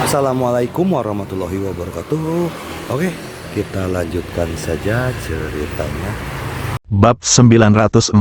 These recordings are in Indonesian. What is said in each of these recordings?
Assalamualaikum warahmatullahi wabarakatuh. Oke, kita lanjutkan saja ceritanya. Bab 949.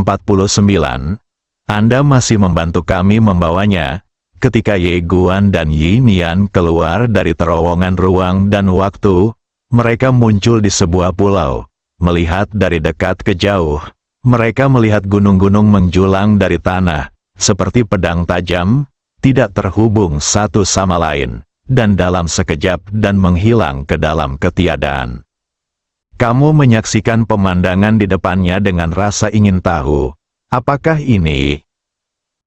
Anda masih membantu kami membawanya. Ketika Ye Guan dan Yi Nian keluar dari terowongan ruang dan waktu, mereka muncul di sebuah pulau. Melihat dari dekat ke jauh, mereka melihat gunung-gunung menjulang dari tanah, seperti pedang tajam, tidak terhubung satu sama lain, dan dalam sekejap dan menghilang ke dalam ketiadaan. Kamu menyaksikan pemandangan di depannya dengan rasa ingin tahu, apakah ini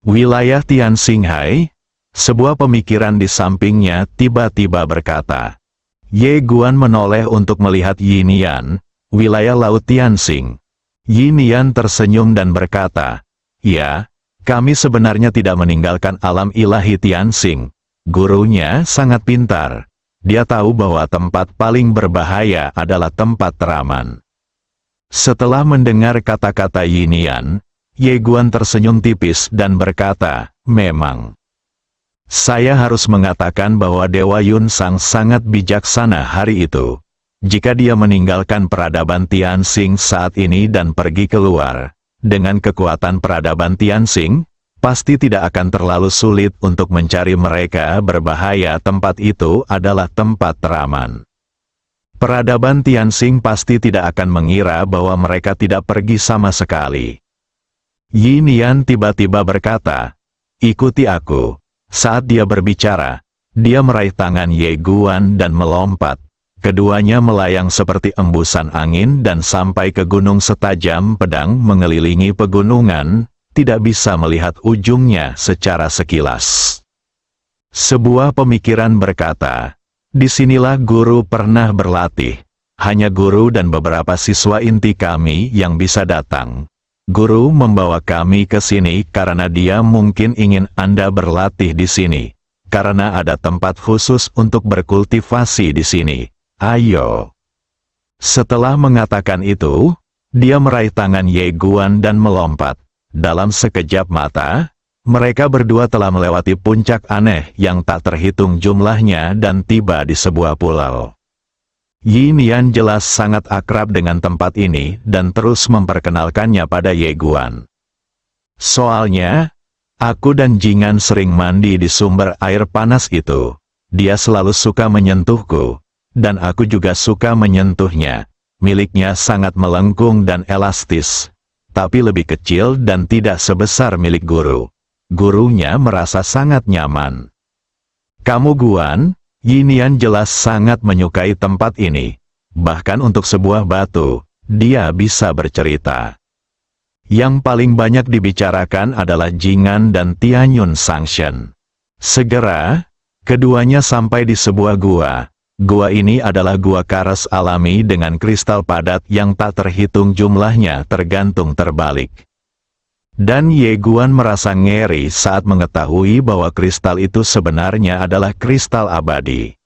wilayah Tian Xinghai? Sebuah pemikiran di sampingnya tiba-tiba berkata. Ye Guan menoleh untuk melihat Yi Nian, wilayah Laut Tianxing. Yi Nian tersenyum dan berkata, "Ya, kami sebenarnya tidak meninggalkan alam ilahi Tianxing. Gurunya sangat pintar. Dia tahu bahwa tempat paling berbahaya adalah tempat teraman." Setelah mendengar kata-kata Yi Nian, Ye Guan tersenyum tipis dan berkata, "Memang. Saya harus mengatakan bahwa Dewa Yun Sang sangat bijaksana hari itu. Jika dia meninggalkan peradaban Tianxing saat ini dan pergi keluar, dengan kekuatan peradaban Tianxing, pasti tidak akan terlalu sulit untuk mencari mereka. Berbahaya tempat itu adalah tempat teraman. Peradaban Tianxing pasti tidak akan mengira bahwa mereka tidak pergi sama sekali." Yi Nian tiba-tiba berkata, "Ikuti aku." Saat dia berbicara, dia meraih tangan Ye Guan dan melompat. Keduanya melayang seperti embusan angin dan sampai ke gunung setajam pedang mengelilingi pegunungan, tidak bisa melihat ujungnya secara sekilas. Sebuah pemikiran berkata, "Disinilah guru pernah berlatih. Hanya guru dan beberapa siswa inti kami yang bisa datang. Guru membawa kami ke sini karena dia mungkin ingin Anda berlatih di sini. Karena ada tempat khusus untuk berkultivasi di sini. Ayo." Setelah mengatakan itu, dia meraih tangan Ye Guan dan melompat. Dalam sekejap mata, mereka berdua telah melewati puncak aneh yang tak terhitung jumlahnya dan tiba di sebuah pulau. Yi Nian jelas sangat akrab dengan tempat ini dan terus memperkenalkannya pada Ye Guan. "Soalnya, aku dan Jingan sering mandi di sumber air panas itu. Dia selalu suka menyentuhku, dan aku juga suka menyentuhnya. Miliknya sangat melengkung dan elastis, tapi lebih kecil dan tidak sebesar milik guru. Gurunya merasa sangat nyaman." "Kamu Guan?" Yi Nian jelas sangat menyukai tempat ini. Bahkan untuk sebuah batu, dia bisa bercerita. Yang paling banyak dibicarakan adalah Jingan dan Tianyun Sangshen. Segera, keduanya sampai di sebuah gua. Gua ini adalah gua karas alami dengan kristal padat yang tak terhitung jumlahnya tergantung terbalik. Dan Ye Guan merasa ngeri saat mengetahui bahwa kristal itu sebenarnya adalah kristal abadi.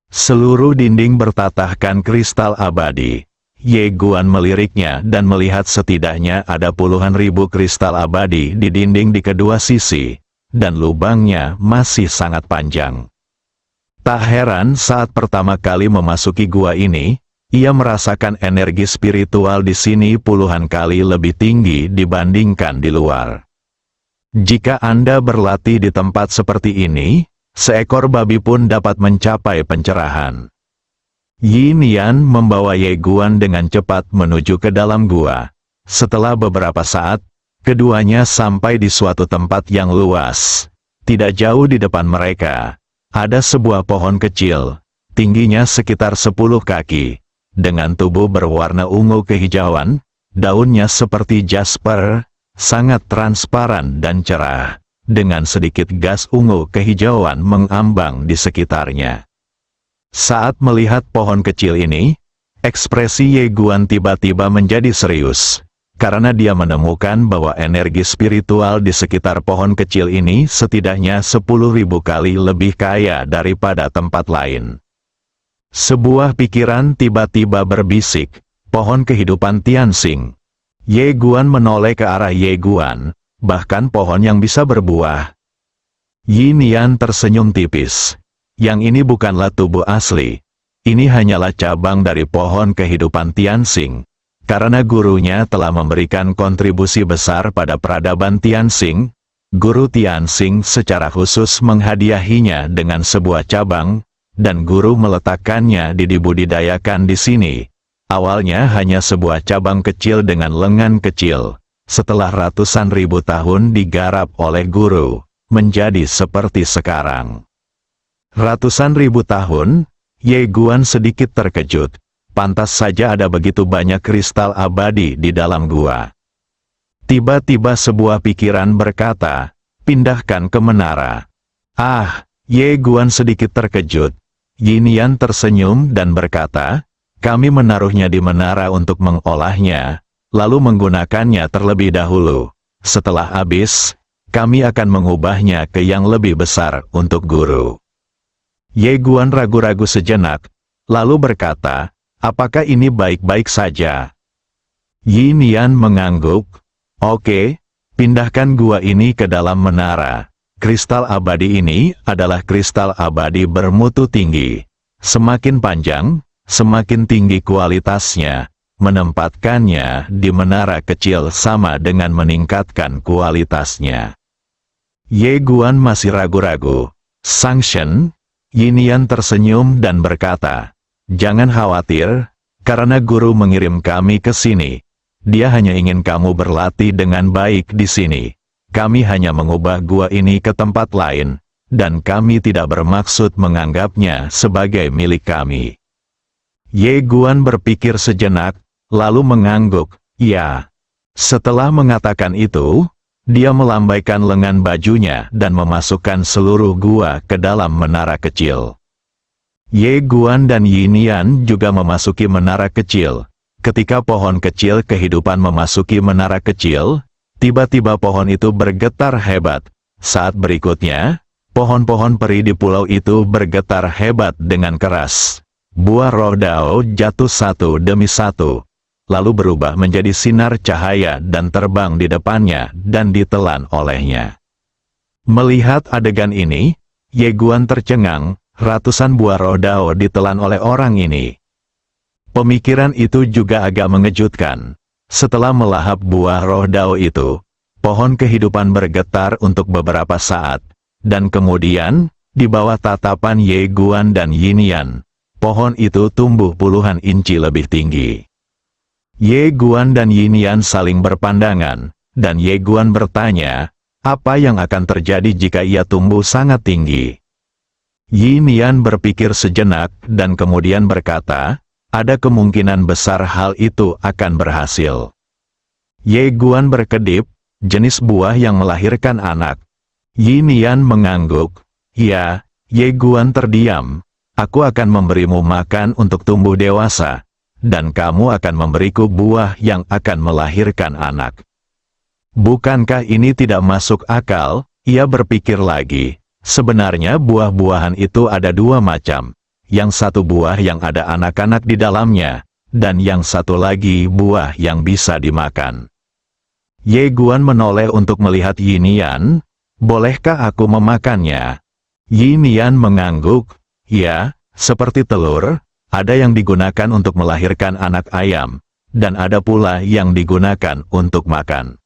Seluruh dinding bertatahkan kristal abadi. Ye Guan meliriknya dan melihat setidaknya ada puluhan ribu kristal abadi di dinding di kedua sisi, dan lubangnya masih sangat panjang. Tak heran saat pertama kali memasuki gua ini, ia merasakan energi spiritual di sini puluhan kali lebih tinggi dibandingkan di luar. Jika Anda berlatih di tempat seperti ini, seekor babi pun dapat mencapai pencerahan. Yi Nian membawa Ye Guan dengan cepat menuju ke dalam gua. Setelah beberapa saat, keduanya sampai di suatu tempat yang luas. Tidak jauh di depan mereka, ada sebuah pohon kecil, tingginya sekitar 10 kaki. Dengan tubuh berwarna ungu kehijauan, daunnya seperti jasper, sangat transparan dan cerah, dengan sedikit gas ungu kehijauan mengambang di sekitarnya. Saat melihat pohon kecil ini, ekspresi Ye Guan tiba-tiba menjadi serius, karena dia menemukan bahwa energi spiritual di sekitar pohon kecil ini setidaknya 10.000 kali lebih kaya daripada tempat lain. Sebuah pikiran tiba-tiba berbisik, pohon kehidupan Tianxing. Ye Guan menoleh ke arah Ye Guan, bahkan pohon yang bisa berbuah. Yi Nian tersenyum tipis. Yang ini bukanlah tubuh asli. Ini hanyalah cabang dari pohon kehidupan Tianxing. Karena gurunya telah memberikan kontribusi besar pada peradaban Tianxing, guru Tianxing secara khusus menghadiahinya dengan sebuah cabang, dan guru meletakkannya dibudidayakan di sini. Awalnya hanya sebuah cabang kecil dengan lengan kecil. Setelah ratusan ribu tahun digarap oleh guru, menjadi seperti sekarang. Ratusan ribu tahun, Ye Guan sedikit terkejut. Pantas saja ada begitu banyak kristal abadi di dalam gua. Tiba-tiba sebuah pikiran berkata, pindahkan ke menara. Ah, Ye Guan sedikit terkejut. Yinian tersenyum dan berkata, kami menaruhnya di menara untuk mengolahnya, lalu menggunakannya terlebih dahulu. Setelah habis, kami akan mengubahnya ke yang lebih besar untuk guru. Ye Guan ragu-ragu sejenak, lalu berkata, apakah ini baik-baik saja? Yinian mengangguk, oke, pindahkan gua ini ke dalam menara. Kristal abadi ini adalah kristal abadi bermutu tinggi. Semakin panjang, semakin tinggi kualitasnya. Menempatkannya di menara kecil sama dengan meningkatkan kualitasnya. Ye Guan masih ragu-ragu. Sanction? Yinian tersenyum dan berkata, jangan khawatir, karena guru mengirim kami ke sini. Dia hanya ingin kamu berlatih dengan baik di sini. Kami hanya mengubah gua ini ke tempat lain, dan kami tidak bermaksud menganggapnya sebagai milik kami. Ye Guan berpikir sejenak, lalu mengangguk, ya. Setelah mengatakan itu, dia melambaikan lengan bajunya dan memasukkan seluruh gua ke dalam menara kecil. Ye Guan dan Yinian juga memasuki menara kecil. Ketika pohon kecil kehidupan memasuki menara kecil, tiba-tiba pohon itu bergetar hebat. Saat berikutnya, pohon-pohon peri di pulau itu bergetar hebat dengan keras. Buah roh Dao jatuh satu demi satu, lalu berubah menjadi sinar cahaya dan terbang di depannya dan ditelan olehnya. Melihat adegan ini, Ye Guan tercengang, ratusan buah roh Dao ditelan oleh orang ini. Pemikiran itu juga agak mengejutkan. Setelah melahap buah roh Dao itu, pohon kehidupan bergetar untuk beberapa saat, dan kemudian, di bawah tatapan Ye Guan dan Yinian, pohon itu tumbuh puluhan inci lebih tinggi. Ye Guan dan Yinian saling berpandangan, dan Ye Guan bertanya, apa yang akan terjadi jika ia tumbuh sangat tinggi? Yinian berpikir sejenak, dan kemudian berkata, ada kemungkinan besar hal itu akan berhasil. Ye Guan berkedip, jenis buah yang melahirkan anak. Yinian mengangguk, ya. Ye Guan terdiam, aku akan memberimu makan untuk tumbuh dewasa, dan kamu akan memberiku buah yang akan melahirkan anak. Bukankah ini tidak masuk akal? Ia berpikir lagi, sebenarnya buah-buahan itu ada dua macam. Yang satu buah yang ada anak-anak di dalamnya, dan yang satu lagi buah yang bisa dimakan. Ye Guan menoleh untuk melihat Yinian, bolehkah aku memakannya? Yinian mengangguk, ya, seperti telur, ada yang digunakan untuk melahirkan anak ayam, dan ada pula yang digunakan untuk makan.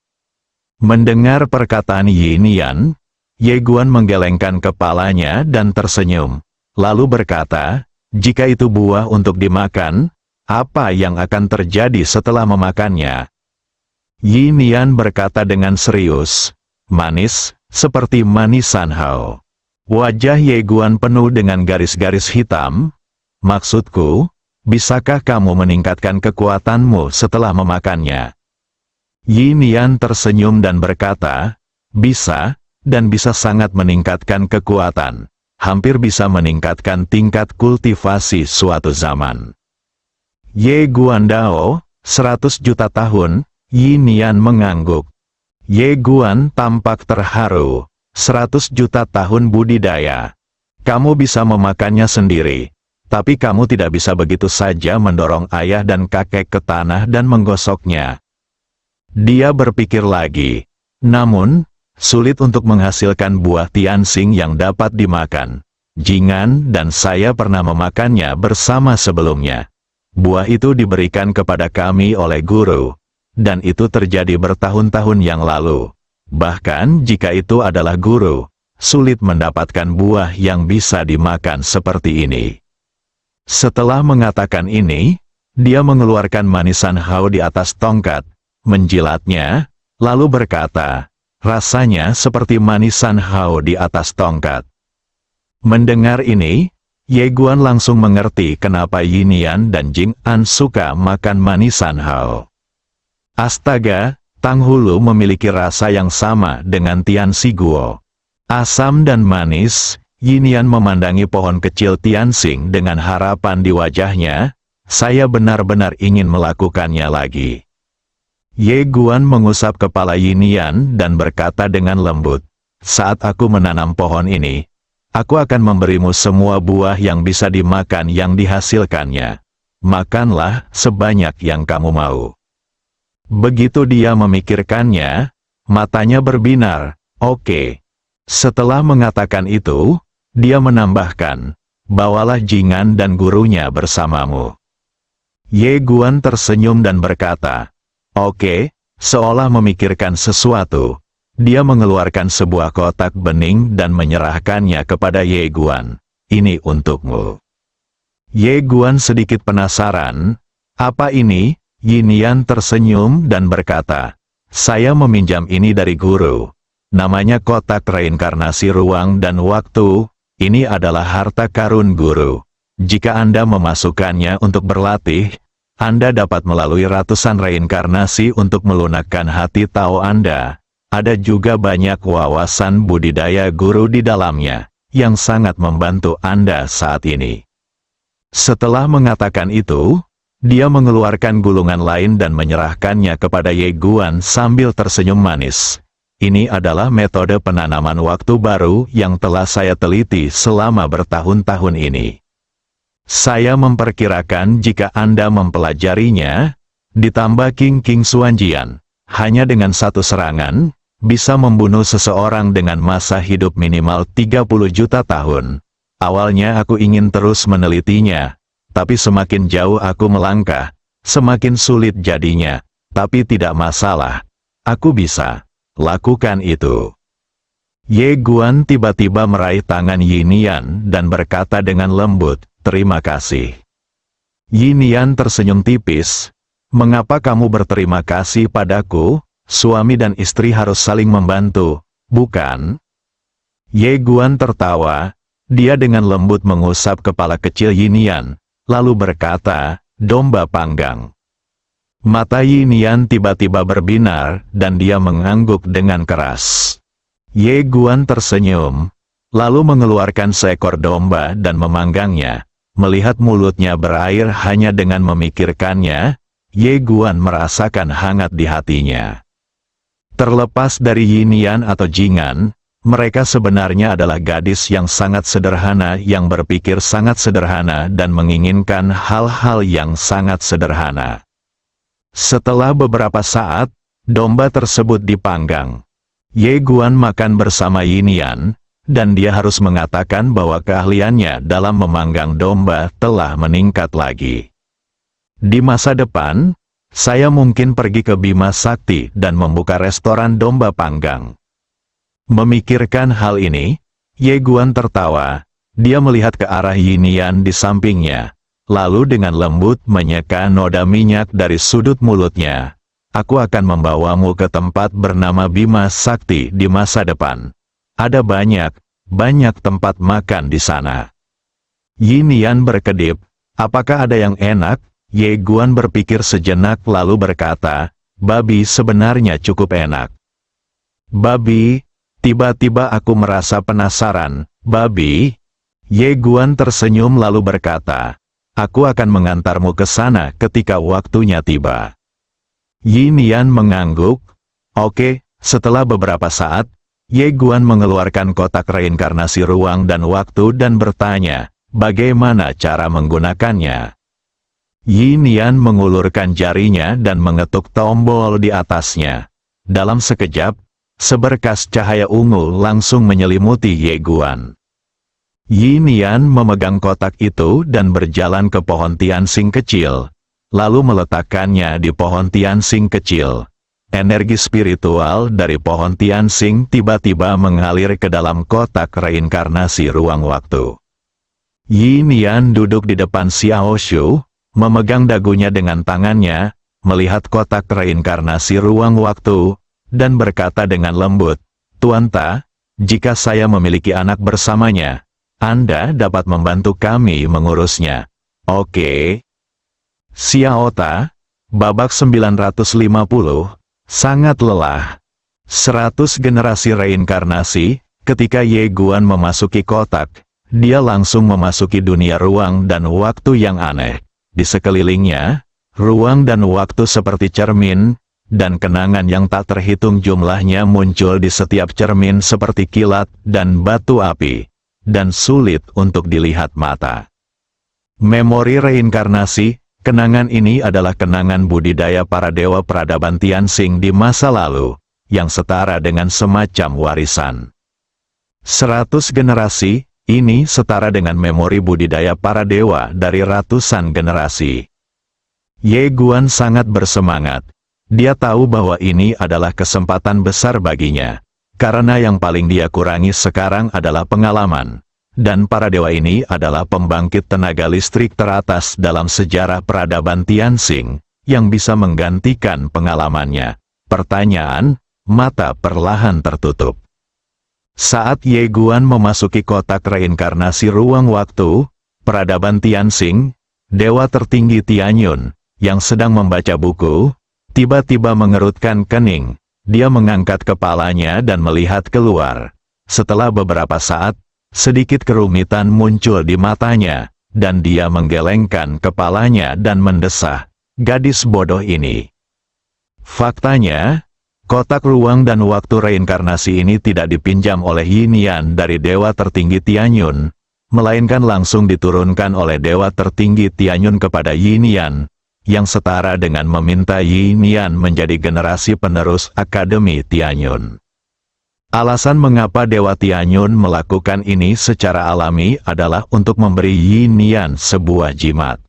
Mendengar perkataan Yinian, Ye Guan menggelengkan kepalanya dan tersenyum. Lalu berkata, jika itu buah untuk dimakan, apa yang akan terjadi setelah memakannya? Yinian berkata dengan serius, manis, seperti manisan hao. Wajah Ye Guan penuh dengan garis-garis hitam. Maksudku, bisakah kamu meningkatkan kekuatanmu setelah memakannya? Yinian tersenyum dan berkata, bisa, dan bisa sangat meningkatkan kekuatan. Hampir bisa meningkatkan tingkat kultivasi suatu zaman. Ye Guan Dao, 100 juta tahun, Yinian mengangguk. Ye Guan tampak terharu, 100 juta tahun budidaya. Kamu bisa memakannya sendiri, tapi kamu tidak bisa begitu saja mendorong ayah dan kakek ke tanah dan menggosoknya. Dia berpikir lagi, namun, sulit untuk menghasilkan buah Tianxing yang dapat dimakan. Jingan dan saya pernah memakannya bersama sebelumnya. Buah itu diberikan kepada kami oleh guru, dan itu terjadi bertahun-tahun yang lalu. Bahkan jika itu adalah guru, sulit mendapatkan buah yang bisa dimakan seperti ini. Setelah mengatakan ini, dia mengeluarkan manisan hau di atas tongkat, menjilatnya, lalu berkata, rasanya seperti manisan hau di atas tongkat. Mendengar ini, Ye Guan langsung mengerti kenapa Yinian dan Jing An suka makan manisan hao. Astaga, Tang Hulu memiliki rasa yang sama dengan Tian Si Guo. Asam dan manis, Yinian memandangi pohon kecil Tianxing dengan harapan di wajahnya, saya benar-benar ingin melakukannya lagi. Ye Guan mengusap kepala Yinian dan berkata dengan lembut, saat aku menanam pohon ini, aku akan memberimu semua buah yang bisa dimakan yang dihasilkannya. Makanlah sebanyak yang kamu mau. Begitu dia memikirkannya, matanya berbinar, oke. Setelah mengatakan itu, dia menambahkan, bawalah Jingan dan gurunya bersamamu. Ye Guan tersenyum dan berkata, oke, seolah memikirkan sesuatu. Dia mengeluarkan sebuah kotak bening dan menyerahkannya kepada Ye Guan. Ini untukmu. Ye Guan sedikit penasaran. Apa ini? Yinian tersenyum dan berkata, saya meminjam ini dari guru. Namanya kotak reinkarnasi ruang dan waktu. Ini adalah harta karun guru. Jika Anda memasukkannya untuk berlatih, Anda dapat melalui ratusan reinkarnasi untuk melunakkan hati Tao Anda. Ada juga banyak wawasan budidaya guru di dalamnya, yang sangat membantu Anda saat ini. Setelah mengatakan itu, dia mengeluarkan gulungan lain dan menyerahkannya kepada Ye Guan sambil tersenyum manis. Ini adalah metode penanaman waktu baru yang telah saya teliti selama bertahun-tahun ini. Saya memperkirakan jika Anda mempelajarinya, ditambah King Xuanjian, hanya dengan satu serangan, bisa membunuh seseorang dengan masa hidup minimal 30 juta tahun. Awalnya aku ingin terus menelitinya, tapi semakin jauh aku melangkah, semakin sulit jadinya, tapi tidak masalah. Aku bisa lakukan itu. Ye Guan tiba-tiba meraih tangan Yinian dan berkata dengan lembut, terima kasih. Yinian tersenyum tipis, mengapa kamu berterima kasih padaku? Suami dan istri harus saling membantu, bukan? Ye Guan tertawa, dia dengan lembut mengusap kepala kecil Yinian, lalu berkata, domba panggang. Mata Yinian tiba-tiba berbinar, dan dia mengangguk dengan keras. Ye Guan tersenyum, lalu mengeluarkan seekor domba dan memanggangnya. Melihat mulutnya berair hanya dengan memikirkannya, Ye Guan merasakan hangat di hatinya. Terlepas dari Yinian atau Jingan, mereka sebenarnya adalah gadis yang sangat sederhana yang berpikir sangat sederhana dan menginginkan hal-hal yang sangat sederhana. Setelah beberapa saat, domba tersebut dipanggang. Ye Guan makan bersama Yinian, dan dia harus mengatakan bahwa keahliannya dalam memanggang domba telah meningkat lagi. Di masa depan, saya mungkin pergi ke Bima Sakti dan membuka restoran domba panggang. Memikirkan hal ini, Ye Guan tertawa. Dia melihat ke arah Yinian di sampingnya. Lalu dengan lembut menyeka noda minyak dari sudut mulutnya. Aku akan membawamu ke tempat bernama Bima Sakti di masa depan. Ada banyak tempat makan di sana. Yinian berkedip, apakah ada yang enak? Ye Guan berpikir sejenak lalu berkata, babi sebenarnya cukup enak. Babi, tiba-tiba aku merasa penasaran, babi? Ye Guan tersenyum lalu berkata, aku akan mengantarmu ke sana ketika waktunya tiba. Yinian mengangguk. Oke, setelah beberapa saat, Ye Guan mengeluarkan kotak reinkarnasi ruang dan waktu dan bertanya, bagaimana cara menggunakannya? Yinian mengulurkan jarinya dan mengetuk tombol di atasnya. Dalam sekejap, seberkas cahaya ungu langsung menyelimuti Ye Guan. Yi Nian memegang kotak itu dan berjalan ke pohon Tianxing kecil, lalu meletakkannya di pohon Tianxing kecil. Energi spiritual dari pohon Tianxing tiba-tiba mengalir ke dalam kotak reinkarnasi ruang waktu. Yi Nian duduk di depan Xiao Shu, memegang dagunya dengan tangannya, melihat kotak reinkarnasi ruang waktu, dan berkata dengan lembut, "Tuan Ta, jika saya memiliki anak bersamanya, Anda dapat membantu kami mengurusnya." Oke. Xiao Ta, babak 950, sangat lelah. 100 generasi reinkarnasi, ketika Ye Guan memasuki kotak, dia langsung memasuki dunia ruang dan waktu yang aneh. Di sekelilingnya, ruang dan waktu seperti cermin, dan kenangan yang tak terhitung jumlahnya muncul di setiap cermin seperti kilat dan batu api, dan sulit untuk dilihat mata. Memori reinkarnasi, kenangan ini adalah kenangan budidaya para dewa peradaban Tianxing di masa lalu, yang setara dengan semacam warisan. 100 generasi, ini setara dengan memori budidaya para dewa dari ratusan generasi. Ye Guan sangat bersemangat. Dia tahu bahwa ini adalah kesempatan besar baginya, karena yang paling dia kurangi sekarang adalah pengalaman. Dan para dewa ini adalah pembangkit tenaga listrik teratas dalam sejarah peradaban Tianxing, yang bisa menggantikan pengalamannya. Pertanyaan, mata perlahan tertutup. Saat Ye Guan memasuki kotak reinkarnasi ruang waktu, peradaban Tianxing, dewa tertinggi Tianyun, yang sedang membaca buku, tiba-tiba mengerutkan kening. Dia mengangkat kepalanya dan melihat keluar. Setelah beberapa saat, sedikit kerumitan muncul di matanya, dan dia menggelengkan kepalanya dan mendesah, "Gadis bodoh ini." Faktanya, kotak ruang dan waktu reinkarnasi ini tidak dipinjam oleh Yi Nian dari dewa tertinggi Tianyun, melainkan langsung diturunkan oleh dewa tertinggi Tianyun kepada Yi Nian, yang setara dengan meminta Yi Nian menjadi generasi penerus Akademi Tianyun. Alasan mengapa Dewa Tianyun melakukan ini secara alami adalah untuk memberi Yi Nian sebuah jimat.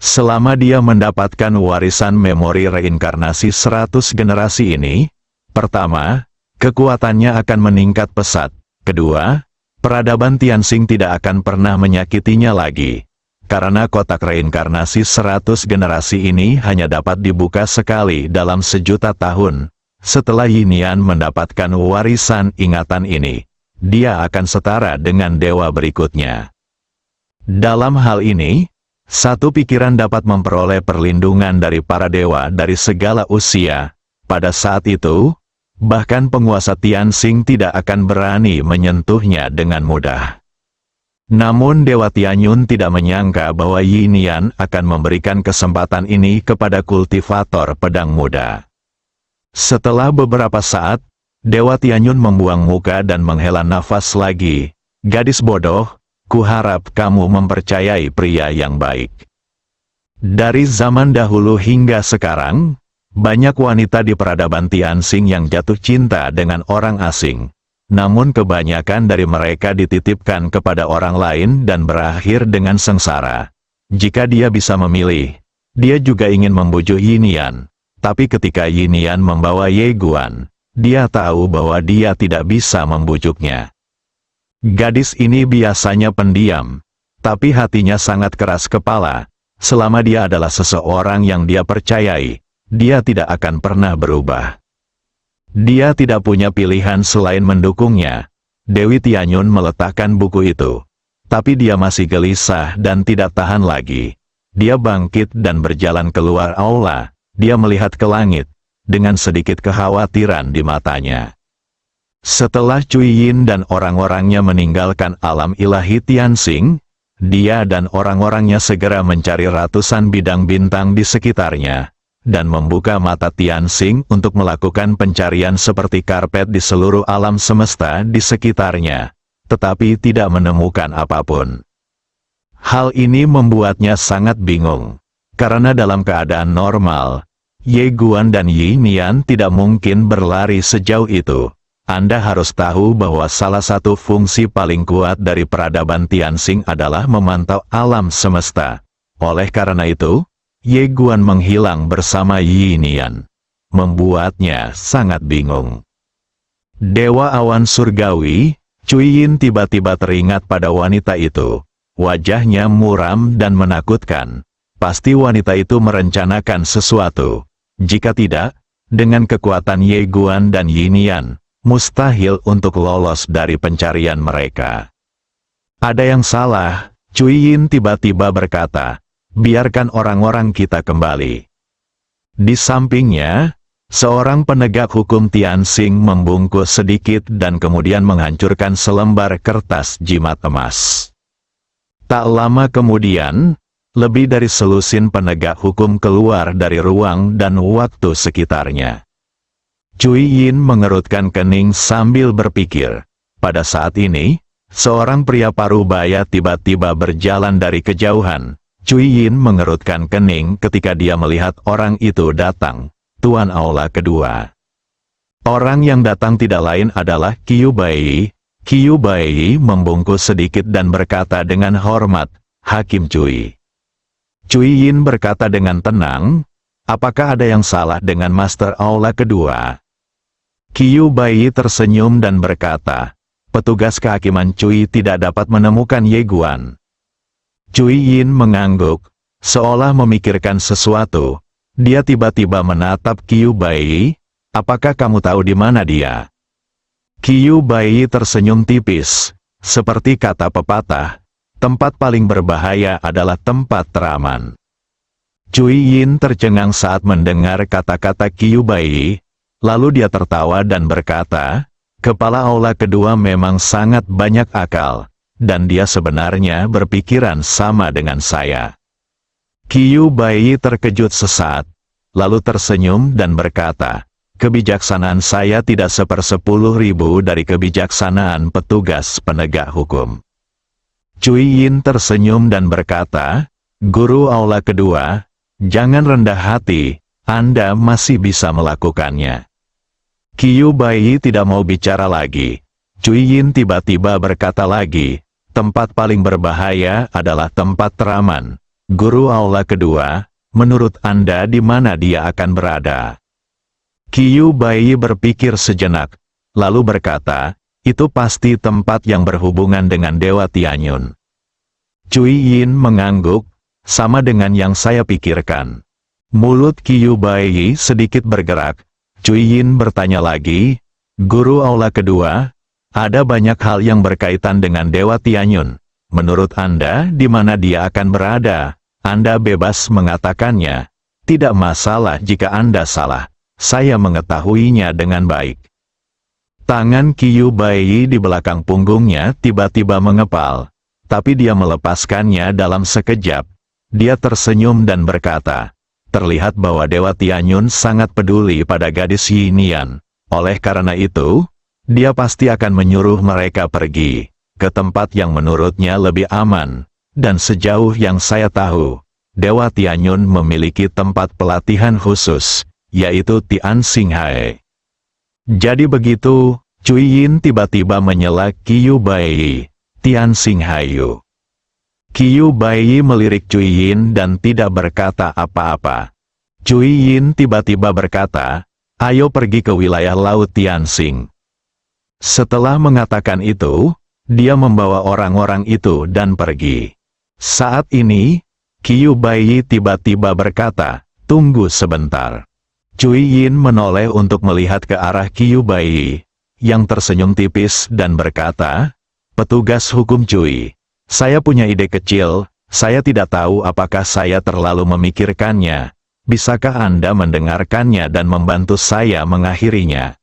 Selama dia mendapatkan warisan memori reinkarnasi 100 generasi ini, pertama, kekuatannya akan meningkat pesat. Kedua, peradaban Tianxing tidak akan pernah menyakitinya lagi. Karena kotak reinkarnasi 100 generasi ini hanya dapat dibuka sekali dalam 1.000.000 tahun. Setelah Yi Nian mendapatkan warisan ingatan ini, dia akan setara dengan dewa berikutnya. Dalam hal ini, satu pikiran dapat memperoleh perlindungan dari para dewa dari segala usia. Pada saat itu, bahkan penguasa Tianxing tidak akan berani menyentuhnya dengan mudah. Namun Dewa Tianyun tidak menyangka bahwa Yi Nian akan memberikan kesempatan ini kepada kultivator pedang muda. Setelah beberapa saat, Dewa Tianyun membuang muka dan menghela nafas lagi. "Gadis bodoh, kuharap kamu mempercayai pria yang baik." Dari zaman dahulu hingga sekarang, banyak wanita di peradaban Tianxing yang jatuh cinta dengan orang asing. Namun kebanyakan dari mereka dititipkan kepada orang lain dan berakhir dengan sengsara. Jika dia bisa memilih, dia juga ingin membujuk Yi Nian. Tapi ketika Yi Nian membawa Ye Guan, dia tahu bahwa dia tidak bisa membujuknya. Gadis ini biasanya pendiam, tapi hatinya sangat keras kepala. Selama dia adalah seseorang yang dia percayai, dia tidak akan pernah berubah. Dia tidak punya pilihan selain mendukungnya. Dewi Tianyun meletakkan buku itu. Tapi dia masih gelisah dan tidak tahan lagi. Dia bangkit dan berjalan keluar aula. Dia melihat ke langit, dengan sedikit kekhawatiran di matanya. Setelah Cui Yin dan orang-orangnya meninggalkan alam ilahi Tianxing, dia dan orang-orangnya segera mencari ratusan bidang bintang di sekitarnya, dan membuka mata Tianxing untuk melakukan pencarian seperti karpet di seluruh alam semesta di sekitarnya, tetapi tidak menemukan apapun. Hal ini membuatnya sangat bingung. Karena dalam keadaan normal, Ye Guan dan Yi Nian tidak mungkin berlari sejauh itu. Anda harus tahu bahwa salah satu fungsi paling kuat dari peradaban Tianxing adalah memantau alam semesta. Oleh karena itu, Ye Guan menghilang bersama Yi Nian, membuatnya sangat bingung. Dewa awan surgawi, Cui Yin tiba-tiba teringat pada wanita itu. Wajahnya muram dan menakutkan. Pasti wanita itu merencanakan sesuatu. Jika tidak, dengan kekuatan Ye Guan dan Yi Nian, mustahil untuk lolos dari pencarian mereka. Ada yang salah, Cui Yin tiba-tiba berkata, biarkan orang-orang kita kembali. Di sampingnya, seorang penegak hukum Tianxing membungkus sedikit dan kemudian menghancurkan selembar kertas jimat emas. Tak lama kemudian, lebih dari selusin penegak hukum keluar dari ruang dan waktu sekitarnya. Cui Yin mengerutkan kening sambil berpikir. Pada saat ini, seorang pria parubaya tiba-tiba berjalan dari kejauhan. Cui Yin mengerutkan kening ketika dia melihat orang itu datang, Tuan Aula kedua. Orang yang datang tidak lain adalah Qiu Bai. Qiu Bai membungkus sedikit dan berkata dengan hormat, Hakim Cui. Cui Yin berkata dengan tenang, apakah ada yang salah dengan Master Aula kedua? Qiu Bai tersenyum dan berkata, petugas kehakiman Cui tidak dapat menemukan Ye Guan. Cui Yin mengangguk, seolah memikirkan sesuatu. Dia tiba-tiba menatap Qiu Bai, apakah kamu tahu di mana dia? Qiu Bai tersenyum tipis, seperti kata pepatah, tempat paling berbahaya adalah tempat teraman. Cui Yin tercengang saat mendengar kata-kata Qiu Bai. Lalu dia tertawa dan berkata, kepala aula kedua memang sangat banyak akal, dan dia sebenarnya berpikiran sama dengan saya. Qiu Bai terkejut sesaat, lalu tersenyum dan berkata, kebijaksanaan saya tidak 1/10.000 dari kebijaksanaan petugas penegak hukum. Cui Yin tersenyum dan berkata, guru aula kedua, jangan rendah hati, Anda masih bisa melakukannya. Qiu Bai tidak mau bicara lagi. Cui Yin tiba-tiba berkata lagi, tempat paling berbahaya adalah tempat teraman. Guru aula kedua, menurut Anda di mana dia akan berada? Qiu Bai berpikir sejenak, lalu berkata, itu pasti tempat yang berhubungan dengan Dewa Tianyun. Cui Yin mengangguk, sama dengan yang saya pikirkan. Mulut Qiu Bai sedikit bergerak. Cui Yin bertanya lagi, guru aula kedua, ada banyak hal yang berkaitan dengan Dewa Tianyun. Menurut Anda, di mana dia akan berada? Anda bebas mengatakannya. Tidak masalah jika Anda salah. Saya mengetahuinya dengan baik. Tangan Qiu Bai di belakang punggungnya tiba-tiba mengepal, tapi dia melepaskannya dalam sekejap. Dia tersenyum dan berkata, terlihat bahwa Dewa Tianyun sangat peduli pada gadis Yi Nian. Oleh karena itu, dia pasti akan menyuruh mereka pergi ke tempat yang menurutnya lebih aman. Dan sejauh yang saya tahu, Dewa Tianyun memiliki tempat pelatihan khusus, yaitu Tianxing Hai. Jadi begitu, Cui Yin tiba-tiba menyela Qiu Bai, Tianxing Haiyu. Qiu Bai melirik Cui Yin dan tidak berkata apa-apa. Cui Yin tiba-tiba berkata, ayo pergi ke wilayah Laut Tianxing. Setelah mengatakan itu, dia membawa orang-orang itu dan pergi. Saat ini, Qiu Bai tiba-tiba berkata, tunggu sebentar. Cui Yin menoleh untuk melihat ke arah Qiu Bai, yang tersenyum tipis dan berkata, petugas hukum Cui. Saya punya ide kecil, saya tidak tahu apakah saya terlalu memikirkannya. Bisakah Anda mendengarkannya dan membantu saya mengakhirinya?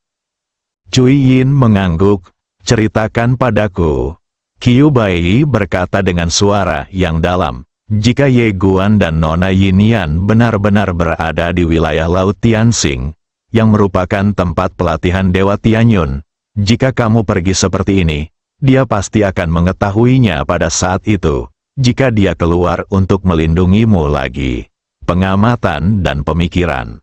Cui Yin mengangguk, ceritakan padaku. Qiu Bai berkata dengan suara yang dalam, jika Ye Guan dan Nona Yi Nian benar-benar berada di wilayah Laut Tianxing, yang merupakan tempat pelatihan Dewa Tianyun, jika kamu pergi seperti ini, dia pasti akan mengetahuinya pada saat itu, jika dia keluar untuk melindungimu lagi. Pengamatan dan pemikiran.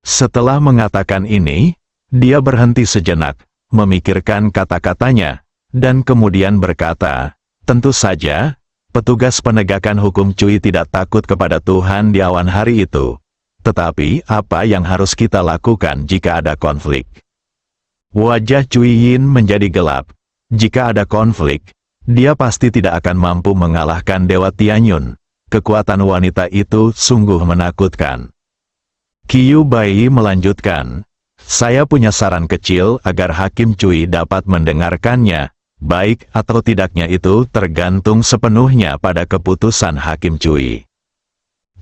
Setelah mengatakan ini, dia berhenti sejenak, memikirkan kata-katanya, dan kemudian berkata, "Tentu saja, petugas penegakan hukum Cui tidak takut kepada Tuhan di awan hari itu. Tetapi, apa yang harus kita lakukan jika ada konflik?" Wajah Cui Yin menjadi gelap. Jika ada konflik, dia pasti tidak akan mampu mengalahkan Dewa Tianyun. Kekuatan wanita itu sungguh menakutkan. Qiu Bai melanjutkan, "Saya punya saran kecil agar Hakim Cui dapat mendengarkannya. Baik atau tidaknya itu tergantung sepenuhnya pada keputusan Hakim Cui."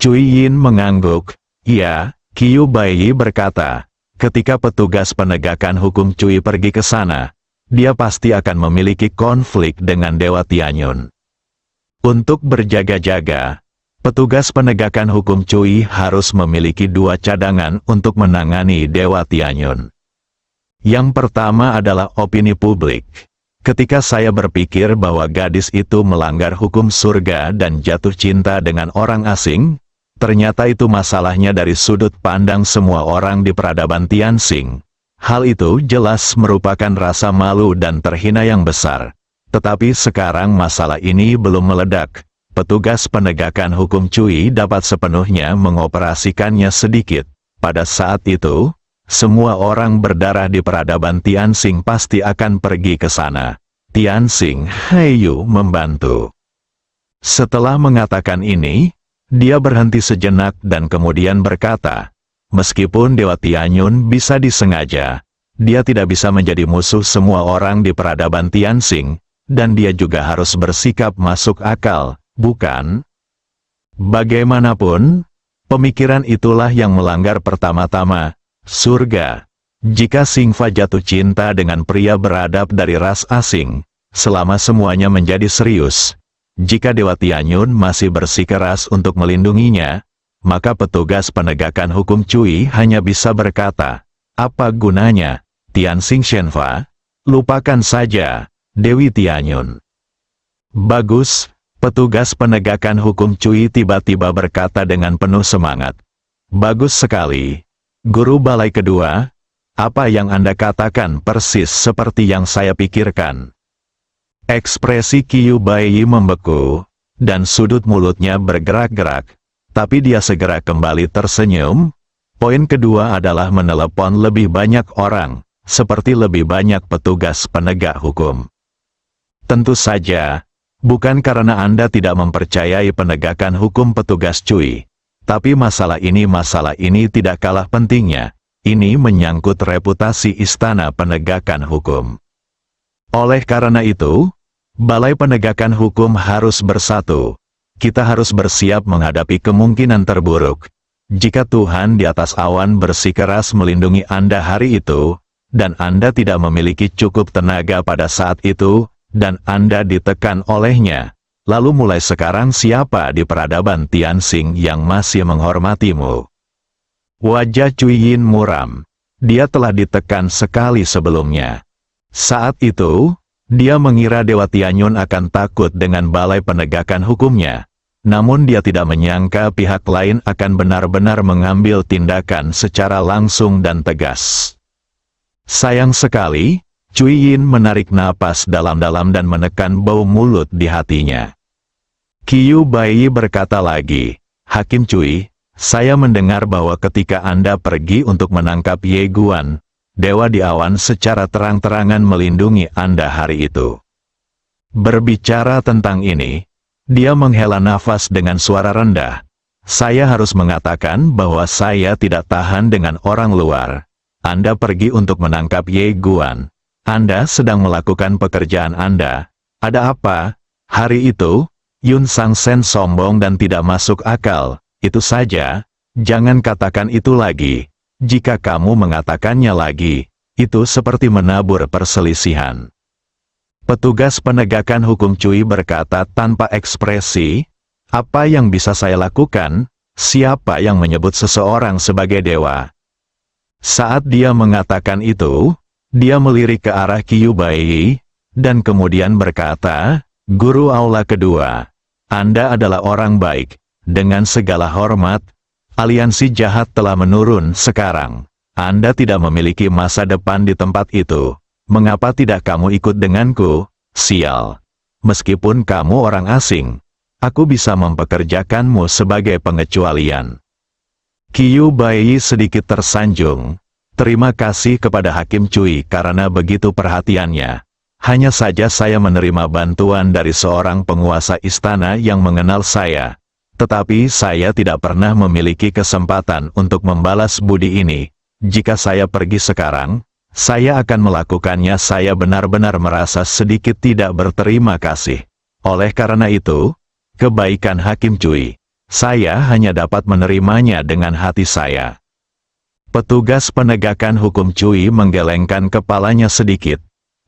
Cui Yin mengangguk. "Iya," Qiu Bai berkata, "ketika petugas penegakan hukum Cui pergi ke sana, dia pasti akan memiliki konflik dengan Dewa Tianyun. Untuk berjaga-jaga, petugas penegakan hukum Cui harus memiliki 2 cadangan untuk menangani Dewa Tianyun. Yang pertama adalah opini publik. Ketika saya berpikir bahwa gadis itu melanggar hukum surga dan jatuh cinta dengan orang asing, ternyata itu masalahnya dari sudut pandang semua orang di peradaban Tianxing. Hal itu jelas merupakan rasa malu dan terhina yang besar. Tetapi sekarang masalah ini belum meledak. Petugas penegakan hukum Cui dapat sepenuhnya mengoperasikannya sedikit. Pada saat itu, semua orang berdarah di peradaban Tianxing pasti akan pergi ke sana. Tianxing Heiyu membantu." Setelah mengatakan ini, dia berhenti sejenak dan kemudian berkata, "Meskipun Dewa Tianyun bisa disengaja, dia tidak bisa menjadi musuh semua orang di peradaban Tianxing, dan dia juga harus bersikap masuk akal, bukan? Bagaimanapun, pemikiran itulah yang melanggar pertama-tama surga. Jika Xingfa jatuh cinta dengan pria beradab dari ras asing, selama semuanya menjadi serius, jika Dewa Tianyun masih bersikeras untuk melindunginya, maka petugas penegakan hukum Cui hanya bisa berkata, 'Apa gunanya, Tianxing Shenfa? Lupakan saja Dewi Tianyun.'" "Bagus," petugas penegakan hukum Cui tiba-tiba berkata dengan penuh semangat. "Bagus sekali. Guru Balai Kedua, apa yang Anda katakan persis seperti yang saya pikirkan." Ekspresi Qiu Bai membeku, dan sudut mulutnya bergerak-gerak, tapi dia segera kembali tersenyum. Poin kedua adalah menelepon lebih banyak orang, seperti lebih banyak petugas penegak hukum. Tentu saja, bukan karena Anda tidak mempercayai penegakan hukum petugas Cui, tapi masalah ini tidak kalah pentingnya. Ini menyangkut reputasi Istana Penegakan Hukum. Oleh karena itu, Balai Penegakan Hukum harus bersatu. Kita harus bersiap menghadapi kemungkinan terburuk. Jika Tuhan di atas awan bersikeras melindungi Anda hari itu, dan Anda tidak memiliki cukup tenaga pada saat itu, dan Anda ditekan olehnya, lalu mulai sekarang siapa di peradaban Tianxing yang masih menghormatimu? Wajah Cui Yin muram. Dia telah ditekan sekali sebelumnya. Saat itu, dia mengira Dewa Tianyun akan takut dengan Balai Penegakan Hukumnya. Namun dia tidak menyangka pihak lain akan benar-benar mengambil tindakan secara langsung dan tegas. Sayang sekali, Cui Yin menarik napas dalam-dalam dan menekan bau mulut di hatinya. Qiu Bai berkata lagi, "Hakim Cui, saya mendengar bahwa ketika Anda pergi untuk menangkap Ye Guan, Dewa di awan secara terang-terangan melindungi Anda hari itu." Berbicara tentang ini, dia menghela nafas dengan suara rendah. "Saya harus mengatakan bahwa saya tidak tahan dengan orang luar. Anda pergi untuk menangkap Ye Guan. Anda sedang melakukan pekerjaan Anda. Ada apa?" Hari itu, Yun Sang Sen sombong dan tidak masuk akal. "Itu saja, jangan katakan itu lagi. Jika kamu mengatakannya lagi, itu seperti menabur perselisihan." Petugas penegakan hukum Cui berkata tanpa ekspresi, "Apa yang bisa saya lakukan? Siapa yang menyebut seseorang sebagai dewa?" Saat dia mengatakan itu, dia melirik ke arah Qiu Bai, dan kemudian berkata, "Guru Aula Kedua, Anda adalah orang baik. Dengan segala hormat, aliansi jahat telah menurun sekarang. Anda tidak memiliki masa depan di tempat itu. Mengapa tidak kamu ikut denganku, sial? Meskipun kamu orang asing, aku bisa mempekerjakanmu sebagai pengecualian. Qiu Baiyi sedikit tersanjung. Terima kasih kepada Hakim Cui karena begitu perhatiannya. Hanya saja saya menerima bantuan dari seorang penguasa istana yang mengenal saya. Tetapi saya tidak pernah memiliki kesempatan untuk membalas budi ini. Jika saya pergi sekarang, saya akan melakukannya. Saya benar-benar merasa sedikit tidak berterima kasih. Oleh karena itu, kebaikan Hakim Cui, saya hanya dapat menerimanya dengan hati saya. Petugas penegakan hukum Cui menggelengkan kepalanya sedikit.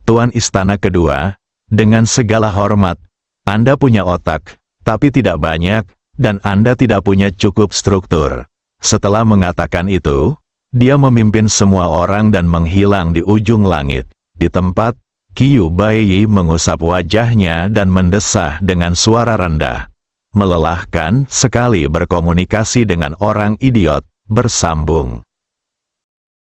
Tuan Istana Kedua, dengan segala hormat, Anda punya otak, tapi tidak banyak, dan Anda tidak punya cukup struktur. Setelah mengatakan itu, dia memimpin semua orang dan menghilang di ujung langit. Di tempat, Qiu Baiyi mengusap wajahnya dan mendesah dengan suara rendah. Melelahkan sekali berkomunikasi dengan orang idiot, bersambung.